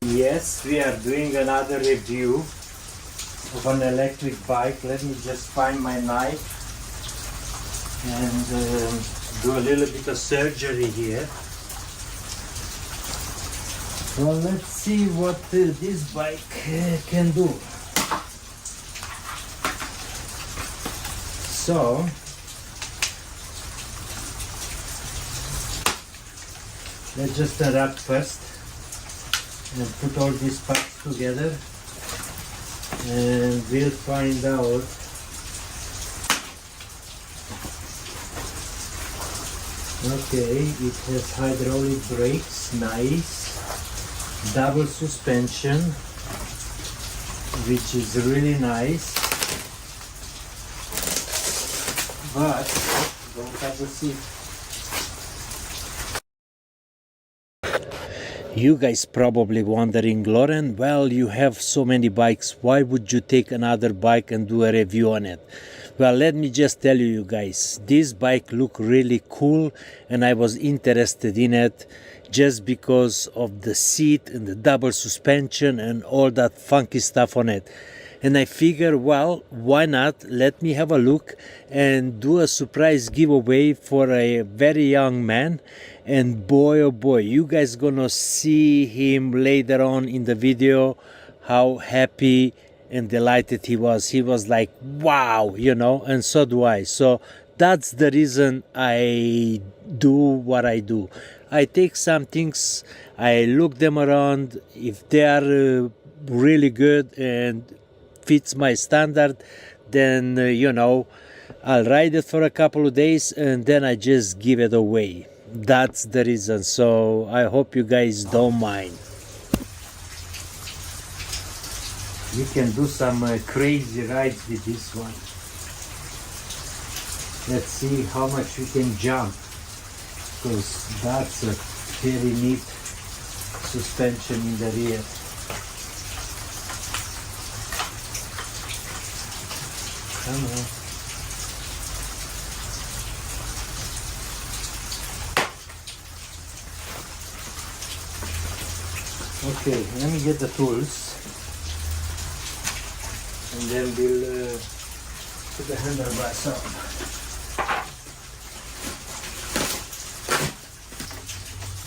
Yes, we are doing another review of an electric bike. Let me just find my knife and do a little bit of surgery here. Well, let's see what this bike can do. So, let's just unwrap first and put all these parts together, and we'll find out okay, it has hydraulic brakes, nice, double suspension, which is really nice, but don't have the seat. You guys probably wondering, Lauren, well, you have so many bikes, why would you take another bike and do a review on it? Well, let me just tell you guys, this bike looked really cool and I was interested in it just because of the seat and the double suspension and all that funky stuff on it. And I figure, well, why not? Let me have a look and do a surprise giveaway for a very young man. And boy, oh boy, you guys gonna see him later on in the video, how happy and delighted he was. He was like, wow, you know, and so do I. So that's the reason I do what I do. I take some things, I look them around. If they are really good and fits my standard, then you know, I'll ride it for a couple of days and then I just give it away. That's the reason. So I hope you guys don't mind. You can do some crazy rides with this one. Let's see how much we can jump, because that's a very neat suspension in the rear. Come on. Okay, let me get the tools and then we'll put the handlebars on.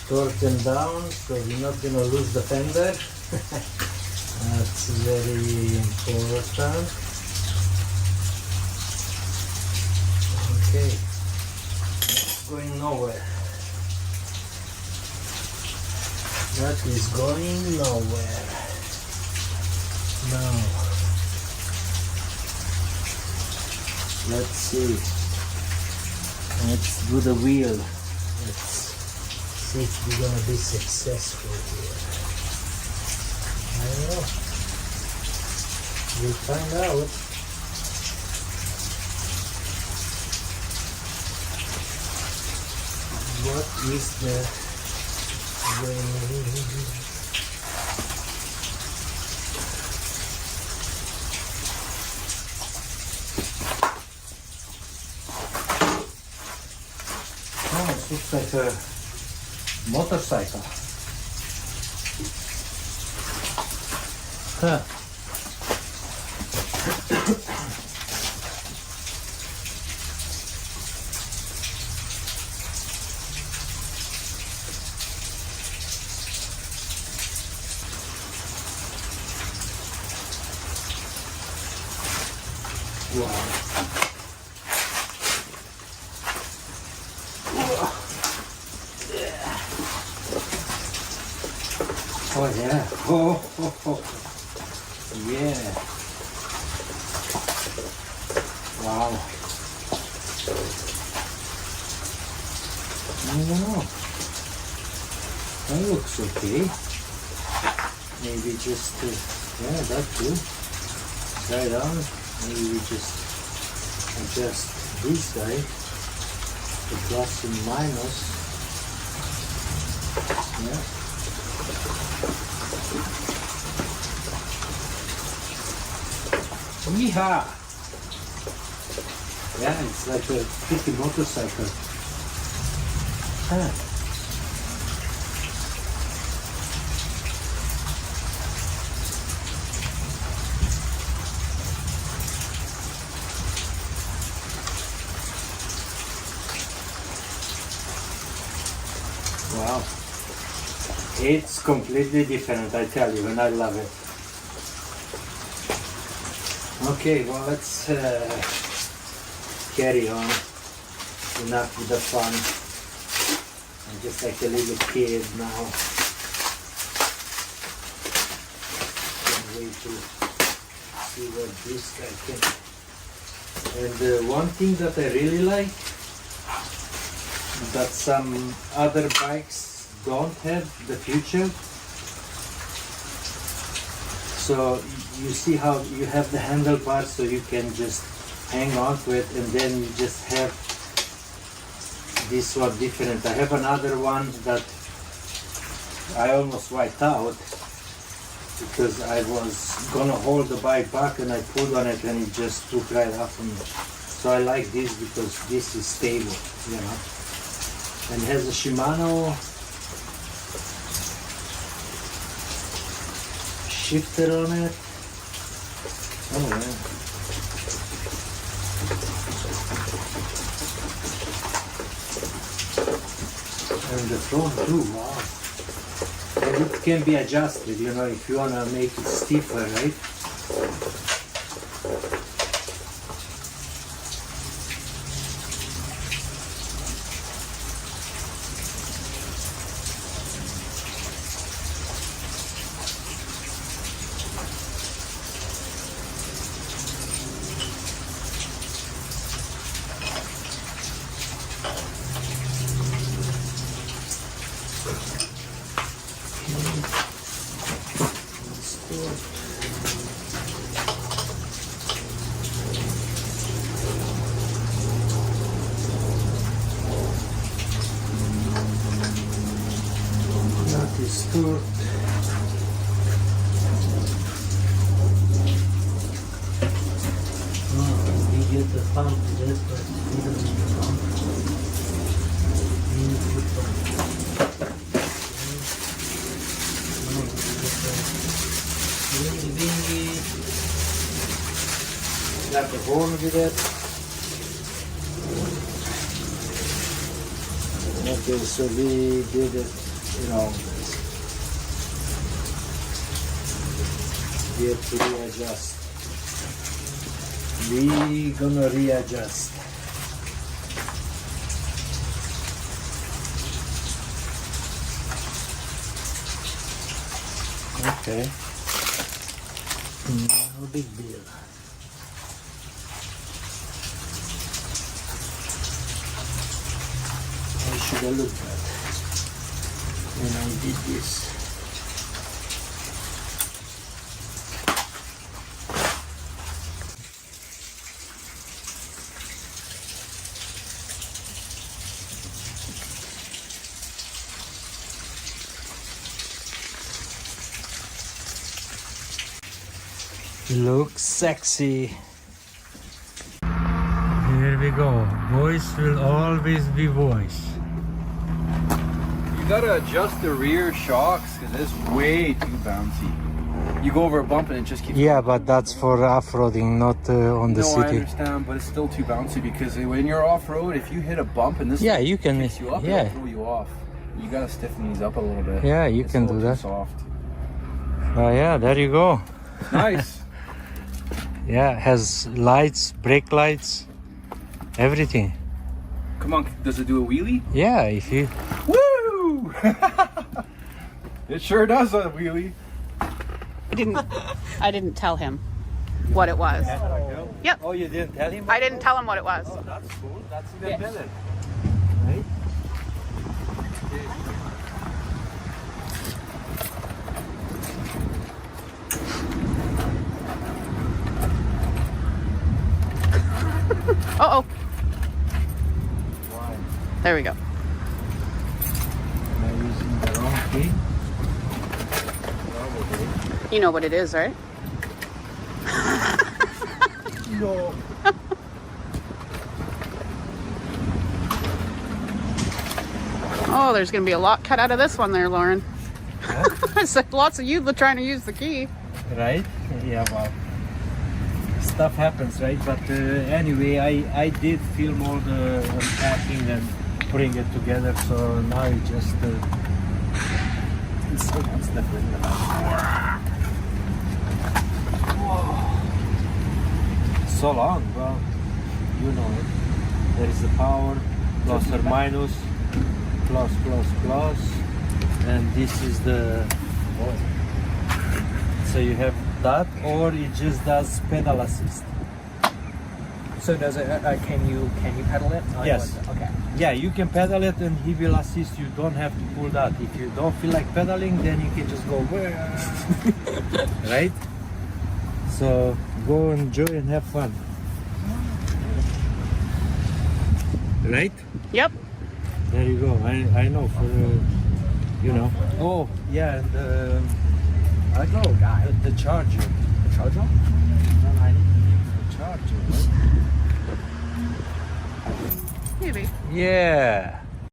Torque them down so we're not going to lose the fender. That's very important. Okay, that's going nowhere. That is going nowhere. Now, let's see. Let's do the wheel. Let's see if we're gonna be successful here. I don't know. We'll find out. What is the oh, it looks like a motorcycle. Huh. Wow. Oh yeah. Oh. Yeah. Wow. I don't know. That looks okay. Maybe just yeah, that too. Try it on. Maybe we just adjust this guy, the plus and minus. Yeah. Yeehaw! Yeah, it's like a pretty motorcycle. Huh. It's completely different, I tell you, and I love it. Okay, well, let's carry on. Enough with the fun. I'm just like a little kid now. Can't wait to see what this guy can. And one thing that I really like that some other bikes don't have the future. So you see how you have the handlebars, so you can just hang on to it, and then you just have this one different. I have another one that I almost wiped out because I was gonna hold the bike back and I pulled on it and it just took right off of me. So I like this because this is stable, you know. And it has a Shimano shifter on it. Oh yeah. And the front too, wow. And it can be adjusted, you know, if you wanna make it stiffer, right? That is stored. We get the pump there, but we don't need the pump. We need to put pump. Got the horn with it. Okay, so we did it, you know. We have to readjust. We gonna readjust. Okay. No big deal. I should have looked at when I did this. Looks sexy. Here we go. Boys will always be boys. You gotta adjust the rear shocks because it's way too bouncy. You go over a bump and it just keeps. Yeah, but that's for off-roading, not on the No, I city. understand, but it's still too bouncy because when you're off-road, if you hit a bump and this Yeah, you can. picks you up, Yeah, it'll throw you off. You gotta stiffen these up a little bit. yeah, you It's can still do too that. Soft. Oh yeah, there you go. Nice. Yeah, has lights, brake lights, everything. Come on, does it do a wheelie? Yeah, if you. Woo! It sure does a wheelie. I didn't tell him what it was. Yep. Oh, you didn't tell him? I didn't tell him what it was. Oh, that's cool. That's even Yeah. better. Right? Uh-oh. Why? There we go. Am I using the wrong key? Probably. You know what it is, right? No. Oh, there's going to be a lot cut out of this one there, Lauren. Huh? I said lots of you trying to use the key. Right? Yeah, well. Stuff happens, right? But anyway, I did film all the unpacking and putting it together, so now I just It's so slippery in the back. So long, well, you know it. There is the power, plus or minus, plus, and this is the. So you have that, or it just does pedal assist. So does it? Can you pedal it? Yes. Okay. Yeah, you can pedal it, and he will assist. You don't have to pull that. If you don't feel like pedaling, then you can just go. Right? So go enjoy and have fun. Right? Yep. There you go. I know for you know. Oh yeah, and I like little guy. the charger. The charger? The charger. Right? Maybe. Yeah.